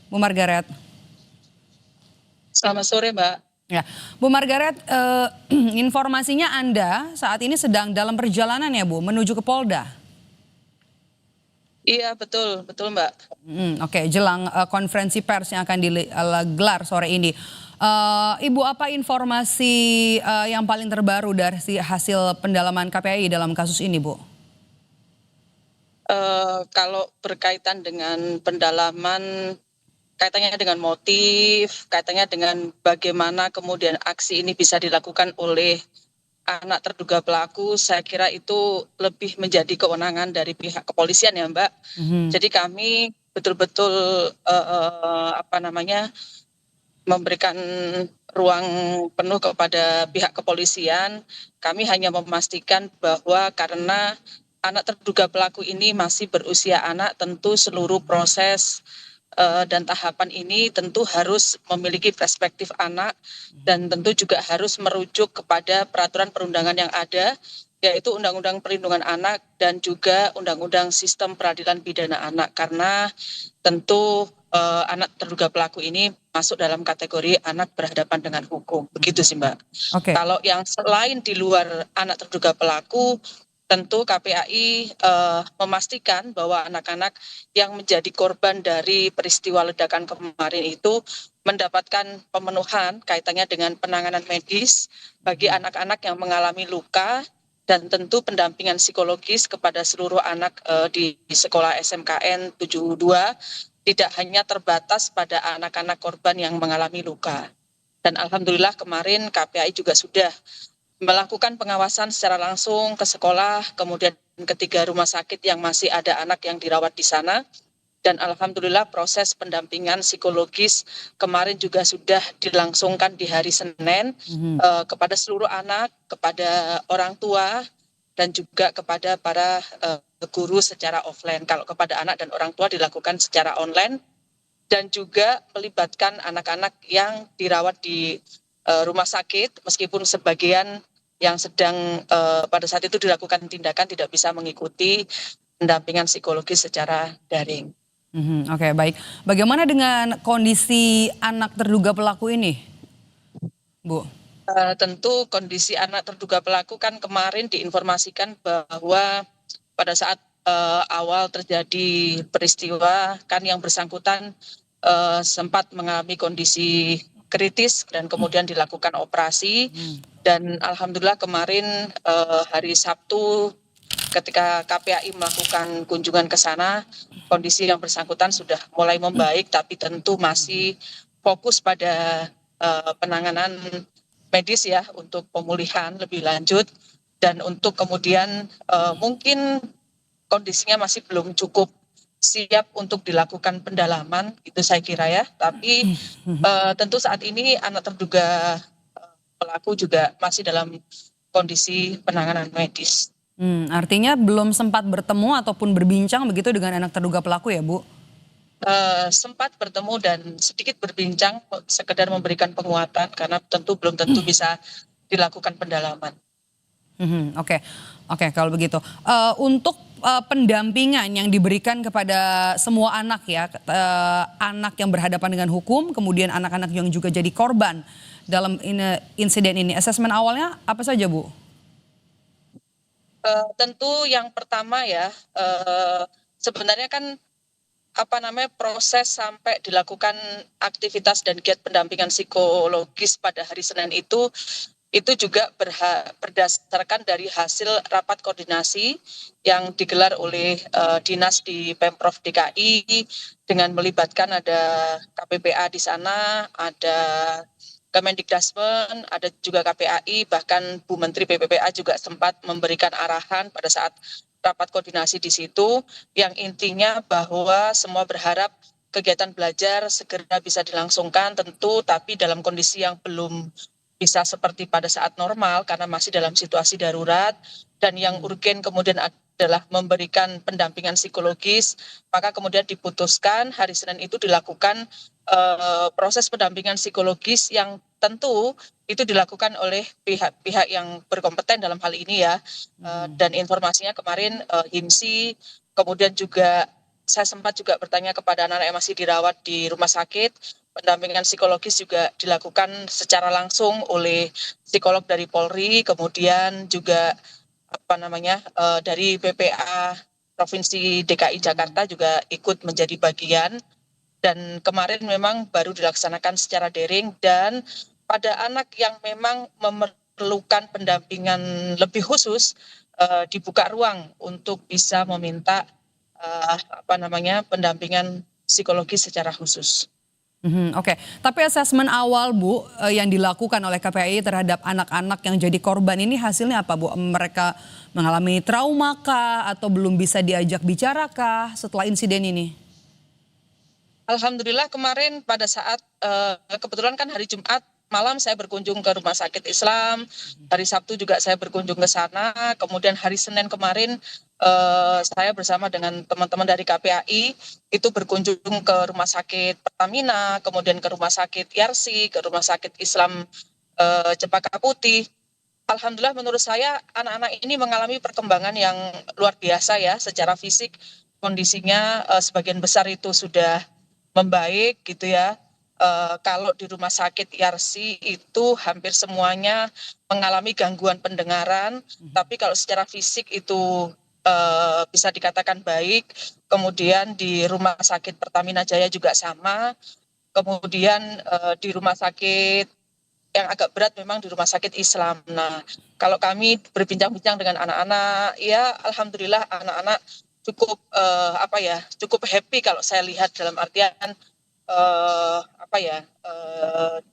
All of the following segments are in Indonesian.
Bu Margaret. Selamat sore, Mbak. Ya, Bu Margaret, informasinya Anda saat ini sedang dalam perjalanan ya Bu, menuju ke Polda. Iya, betul, betul, Mbak. Oke, jelang konferensi pers yang akan digelar sore ini. Ibu, apa informasi yang paling terbaru dari hasil pendalaman KPI dalam kasus ini, Bu? Kalau berkaitan dengan pendalaman, kaitannya dengan motif, kaitannya dengan bagaimana kemudian aksi ini bisa dilakukan oleh anak terduga pelaku, saya kira itu lebih menjadi kewenangan dari pihak kepolisian ya, Mbak. Mhm. Jadi kami betul-betul apa namanya memberikan ruang penuh kepada pihak kepolisian. Kami hanya memastikan bahwa karena anak terduga pelaku ini masih berusia anak, tentu seluruh proses dan tahapan ini tentu harus memiliki perspektif anak dan tentu juga harus merujuk kepada peraturan perundangan yang ada, yaitu Undang-Undang Perlindungan Anak dan juga Undang-Undang Sistem Peradilan Pidana Anak, karena tentu anak terduga pelaku ini masuk dalam kategori anak berhadapan dengan hukum. Begitu sih, Mbak. Oke. Kalau yang selain di luar anak terduga pelaku, tentu KPAI memastikan bahwa anak-anak yang menjadi korban dari peristiwa ledakan kemarin itu mendapatkan pemenuhan kaitannya dengan penanganan medis bagi anak-anak yang mengalami luka dan tentu pendampingan psikologis kepada seluruh anak di sekolah SMKN 72, tidak hanya terbatas pada anak-anak korban yang mengalami luka. Dan alhamdulillah kemarin KPAI juga sudah melakukan pengawasan secara langsung ke sekolah, kemudian ketiga rumah sakit yang masih ada anak yang dirawat di sana. Dan alhamdulillah proses pendampingan psikologis kemarin juga sudah dilangsungkan di hari Senin kepada seluruh anak, kepada orang tua, dan juga kepada para guru secara offline. Kalau kepada anak dan orang tua dilakukan secara online, dan juga melibatkan anak-anak yang dirawat di rumah sakit, meskipun sebagian yang sedang pada saat itu dilakukan tindakan tidak bisa mengikuti pendampingan psikologis secara daring. Oke, baik. Bagaimana dengan kondisi anak terduga pelaku ini, Bu? Tentu kondisi anak terduga pelaku kan kemarin diinformasikan bahwa pada saat awal terjadi peristiwa kan yang bersangkutan sempat mengalami kondisi kritis dan kemudian dilakukan operasi, dan alhamdulillah kemarin hari Sabtu ketika KPAI melakukan kunjungan ke sana, kondisi yang bersangkutan sudah mulai membaik, tapi tentu masih fokus pada penanganan medis ya untuk pemulihan lebih lanjut, dan untuk kemudian mungkin kondisinya masih belum cukup siap untuk dilakukan pendalaman, itu saya kira ya. Tapi tentu saat ini anak terduga pelaku juga masih dalam kondisi penanganan medis. Artinya belum sempat bertemu ataupun berbincang begitu dengan anak terduga pelaku ya, Bu? Sempat bertemu dan sedikit berbincang, sekedar memberikan penguatan karena belum tentu bisa dilakukan pendalaman. Oke, oke kalau begitu. Untuk pendampingan yang diberikan kepada semua anak ya, anak yang berhadapan dengan hukum, kemudian anak-anak yang juga jadi korban dalam insiden ini. Asesmen awalnya apa saja, Bu? Tentu yang pertama ya, sebenarnya kan proses sampai dilakukan aktivitas dan giat pendampingan psikologis pada hari Senin itu juga berdasarkan dari hasil rapat koordinasi yang digelar oleh dinas di Pemprov DKI dengan melibatkan ada KPPA di sana, ada Kemendikbudristek, ada juga KPAI, bahkan Bu Menteri PPPA juga sempat memberikan arahan pada saat rapat koordinasi di situ, yang intinya bahwa semua berharap kegiatan belajar segera bisa dilangsungkan tentu, tapi dalam kondisi yang belum bisa seperti pada saat normal karena masih dalam situasi darurat, dan yang urgen kemudian adalah memberikan pendampingan psikologis, maka kemudian diputuskan hari Senin itu dilakukan proses pendampingan psikologis yang tentu itu dilakukan oleh pihak-pihak yang berkompeten dalam hal ini ya. Dan informasinya kemarin HIMSI, kemudian juga saya sempat juga bertanya kepada anak-anak yang masih dirawat di rumah sakit. Pendampingan psikologis juga dilakukan secara langsung oleh psikolog dari Polri, kemudian juga dari BPA Provinsi DKI Jakarta juga ikut menjadi bagian. Dan kemarin memang baru dilaksanakan secara daring, dan pada anak yang memang memerlukan pendampingan lebih khusus dibuka ruang untuk bisa meminta pendampingan psikologis secara khusus. Oke, tapi asesmen awal Bu yang dilakukan oleh KPAI terhadap anak-anak yang jadi korban ini hasilnya apa Bu? Mereka mengalami trauma kah atau belum bisa diajak bicara kah setelah insiden ini? Alhamdulillah kemarin pada saat kebetulan kan hari Jumat malam saya berkunjung ke Rumah Sakit Islam, hari Sabtu juga saya berkunjung ke sana, kemudian hari Senin kemarin saya bersama dengan teman-teman dari KPAI itu berkunjung ke Rumah Sakit Pertamina, kemudian ke Rumah Sakit Yarsi, ke Rumah Sakit Islam Cempaka Putih. Alhamdulillah menurut saya anak-anak ini mengalami perkembangan yang luar biasa ya, secara fisik kondisinya sebagian besar itu sudah membaik gitu ya. Kalau di Rumah Sakit Yarsi itu hampir semuanya mengalami gangguan pendengaran, tapi kalau secara fisik itu bisa dikatakan baik. Kemudian di Rumah Sakit Pertamina Jaya juga sama. Kemudian di rumah sakit yang agak berat memang di Rumah Sakit Islam. Nah, kalau kami berbincang-bincang dengan anak-anak, ya alhamdulillah anak-anak cukup cukup happy kalau saya lihat, dalam artian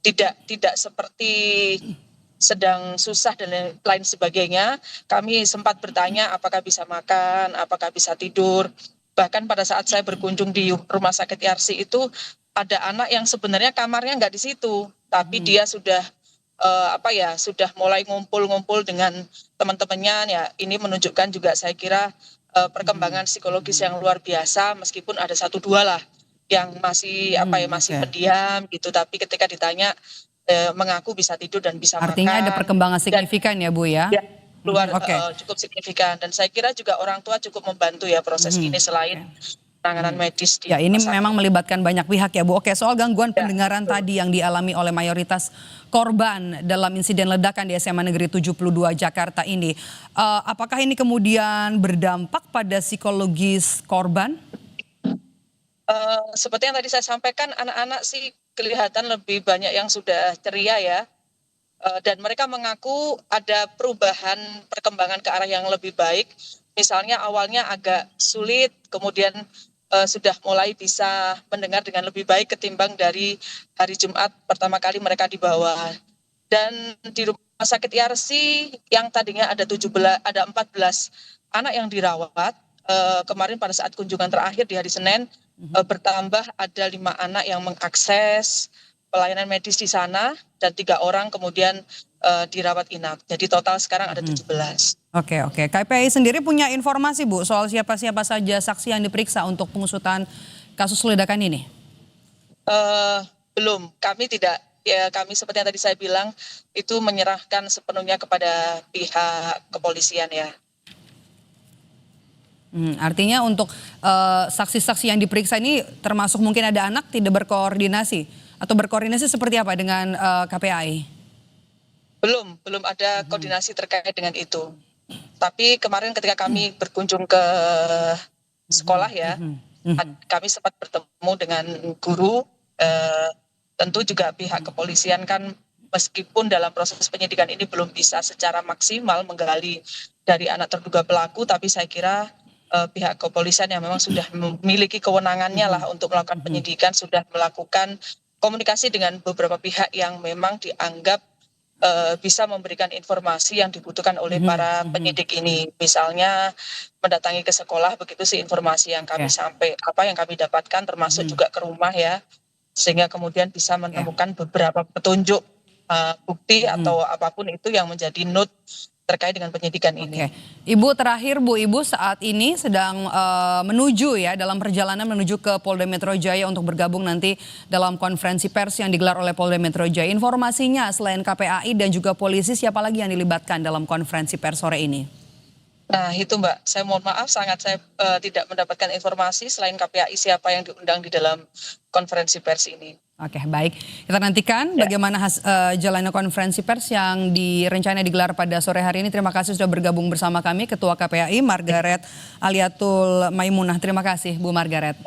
tidak seperti sedang susah dan lain sebagainya. Kami sempat bertanya apakah bisa makan, apakah bisa tidur. Bahkan pada saat saya berkunjung di Rumah Sakit Yarsi itu ada anak yang sebenarnya kamarnya nggak di situ, tapi dia sudah sudah mulai ngumpul-ngumpul dengan teman-temannya. Ya, ini menunjukkan juga saya kira perkembangan psikologis yang luar biasa, meskipun ada satu dua lah yang masih masih pendiam gitu, tapi ketika ditanya mengaku bisa tidur dan bisa makan. Artinya ada perkembangan signifikan ya Bu ya? Cukup signifikan, dan saya kira juga orang tua cukup membantu ya proses ini selain penanganan medis. Ya, ini memang melibatkan banyak pihak ya Bu. Oke, soal gangguan pendengaran tadi yang dialami oleh mayoritas korban dalam insiden ledakan di SMA Negeri 72 Jakarta ini, apakah ini kemudian berdampak pada psikologis korban? Seperti yang tadi saya sampaikan, anak-anak sih kelihatan lebih banyak yang sudah ceria ya, dan mereka mengaku ada perubahan perkembangan ke arah yang lebih baik. Misalnya awalnya agak sulit, kemudian sudah mulai bisa mendengar dengan lebih baik ketimbang dari hari Jumat pertama kali mereka dibawa. Dan di Rumah Sakit Yarsi yang tadinya ada 14 anak yang dirawat, kemarin pada saat kunjungan terakhir di hari Senin bertambah ada 5 anak yang mengakses pelayanan medis di sana, dan 3 orang kemudian dirawat inap. Jadi total sekarang ada 17. Oke. KPAI sendiri punya informasi Bu soal siapa-siapa saja saksi yang diperiksa untuk pengusutan kasus ledakan ini? Belum, kami tidak. Ya, kami seperti yang tadi saya bilang itu menyerahkan sepenuhnya kepada pihak kepolisian ya. Artinya untuk saksi-saksi yang diperiksa ini termasuk mungkin ada anak tidak berkoordinasi atau berkoordinasi seperti apa dengan KPAI? Belum ada koordinasi terkait dengan itu. Tapi kemarin ketika kami berkunjung ke sekolah ya, kami sempat bertemu dengan guru. Tentu juga pihak kepolisian kan meskipun dalam proses penyidikan ini belum bisa secara maksimal menggali dari anak terduga pelaku, tapi saya kira pihak kepolisian yang memang sudah memiliki kewenangannya lah untuk melakukan penyidikan sudah melakukan komunikasi dengan beberapa pihak yang memang dianggap bisa memberikan informasi yang dibutuhkan oleh para penyidik ini. Misalnya mendatangi ke sekolah, begitu sih informasi yang kami yang kami dapatkan, termasuk juga ke rumah ya, sehingga kemudian bisa menemukan beberapa petunjuk bukti atau apapun itu yang menjadi note terkait dengan penyidikan ini. Ibu terakhir Bu, Ibu saat ini sedang menuju ya dalam perjalanan menuju ke Polda Metro Jaya untuk bergabung nanti dalam konferensi pers yang digelar oleh Polda Metro Jaya. Informasinya selain KPAI dan juga polisi, siapa lagi yang dilibatkan dalam konferensi pers sore ini? Nah itu Mbak, saya mohon maaf sangat saya tidak mendapatkan informasi selain KPAI siapa yang diundang di dalam konferensi pers ini. Oke, baik. Kita nantikan Ya. bagaimana jalannya konferensi pers yang direncana digelar pada sore hari ini. Terima kasih sudah bergabung bersama kami, Ketua KPAI Margaret Aliatul Maimunah. Terima kasih, Bu Margaret.